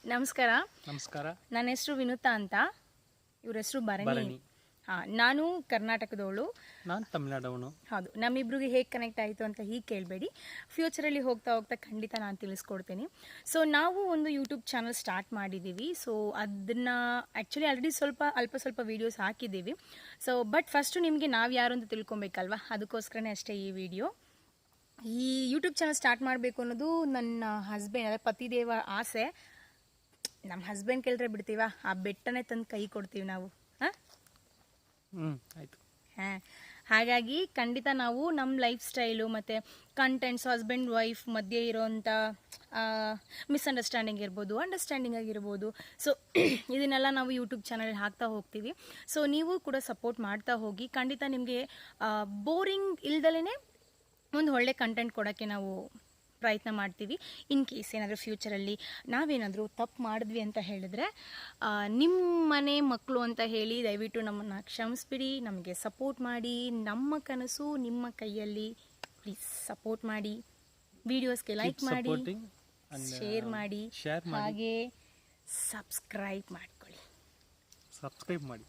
ನಮಸ್ಕಾರ. ನಮಸ್ಕಾರ. ನನ್ನ ಹೆಸರು ವಿನುತಾ ಅಂತ, ಇವ್ರ ಹೆಸರು ಭರಣಿ. ನಾನು ಕರ್ನಾಟಕದವಳು, ನಾನು ತಮಿಳ್ನಾಡವನು. ಹೌದು. ನಮ್ಮಿಬ್ರಿಗೆ ಹೇಗೆ ಕನೆಕ್ಟ್ ಆಯಿತು ಅಂತ ಹೀಗೆ ಕೇಳಬೇಡಿ, ಫ್ಯೂಚರಲ್ಲಿ ಹೋಗ್ತಾ ಹೋಗ್ತಾ ಖಂಡಿತ ನಾನು ತಿಳಿಸ್ಕೊಡ್ತೀನಿ. ಸೊ ನಾವು ಒಂದು ಯೂಟ್ಯೂಬ್ ಚಾನಲ್ ಸ್ಟಾರ್ಟ್ ಮಾಡಿದ್ದೀವಿ. ಸೊ ಅದನ್ನು ಆ್ಯಕ್ಚುಲಿ ಆಲ್ರೆಡಿ ಅಲ್ಪ ಸ್ವಲ್ಪ ವೀಡಿಯೋಸ್ ಹಾಕಿದ್ದೀವಿ. ಸೊ ಬಟ್ ಫಸ್ಟು ನಿಮಗೆ ನಾವು ಯಾರು ಅಂತ ತಿಳ್ಕೊಬೇಕಲ್ವ, ಅದಕ್ಕೋಸ್ಕರನೇ ಅಷ್ಟೇ ಈ ವಿಡಿಯೋ. ಈ ಯೂಟ್ಯೂಬ್ ಚಾನಲ್ ಸ್ಟಾರ್ಟ್ ಮಾಡಬೇಕು ಅನ್ನೋದು ನನ್ನ ಹಸ್ಬೆಂಡ್, ಅಂದರೆ ಪತಿದೇವ ಆಸೆ. ನಮ್ಮ ಹಸ್ಬೆಂಡ್ ಕೇಳಿದ್ರೆ ಬಿಡ್ತೀವ, ಆ ಬೆಟ್ಟನೇ ತಂದು ಕೈ ಕೊಡ್ತೀವಿ ನಾವು. ಆಯಿತು. ಹಾಗಾಗಿ ಖಂಡಿತ ನಾವು ನಮ್ಮ ಲೈಫ್ ಸ್ಟೈಲು ಮತ್ತು ಕಂಟೆಂಟ್ಸ್, ಹಸ್ಬೆಂಡ್ ವೈಫ್ ಮಧ್ಯೆ ಇರೋವಂಥ ಮಿಸ್ಅಂಡರ್ಸ್ಟ್ಯಾಂಡಿಂಗ್ ಇರ್ಬೋದು, ಅಂಡರ್ಸ್ಟ್ಯಾಂಡಿಂಗ್ ಆಗಿರ್ಬೋದು, ಸೊ ಇದನ್ನೆಲ್ಲ ನಾವು ಯೂಟ್ಯೂಬ್ ಚಾನಲ್ ಹಾಕ್ತಾ ಹೋಗ್ತೀವಿ. ಸೊ ನೀವು ಕೂಡ ಸಪೋರ್ಟ್ ಮಾಡ್ತಾ ಹೋಗಿ. ಖಂಡಿತ ನಿಮಗೆ ಬೋರಿಂಗ್ ಇಲ್ದಲೇ ಒಂದು ಒಳ್ಳೆ ಕಂಟೆಂಟ್ ಕೊಡೋಕ್ಕೆ ನಾವು ಪ್ರಯತ್ನ ಮಾಡ್ತೀವಿ. ಇನ್ ಕೇಸ್ ಏನಾದರೂ ಫ್ಯೂಚರಲ್ಲಿ ನಾವೇನಾದರೂ ತಪ್ಪು ಮಾಡಿದ್ವಿ ಅಂತ ಹೇಳಿದ್ರೆ, ನಿಮ್ಮ ಮನೆ ಮಕ್ಕಳು ಅಂತ ಹೇಳಿ ದಯವಿಟ್ಟು ನಮ್ಮನ್ನು ಕ್ಷಮಿಸ್ಬಿಡಿ, ನಮಗೆ ಸಪೋರ್ಟ್ ಮಾಡಿ. ನಮ್ಮ ಕನಸು ನಿಮ್ಮ ಕೈಯಲ್ಲಿ. ಪ್ಲೀಸ್ ಸಪೋರ್ಟ್ ಮಾಡಿ, ವಿಡಿಯೋಸ್ಗೆ ಲೈಕ್ ಮಾಡಿ, ಶೇರ್ ಮಾಡಿ, ಹಾಗೆ ಸಬ್ಸ್ಕ್ರೈಬ್ ಮಾಡ್ಕೊಳ್ಳಿ. ಸಬ್ಸ್ಕ್ರೈಬ್ ಮಾಡಿ.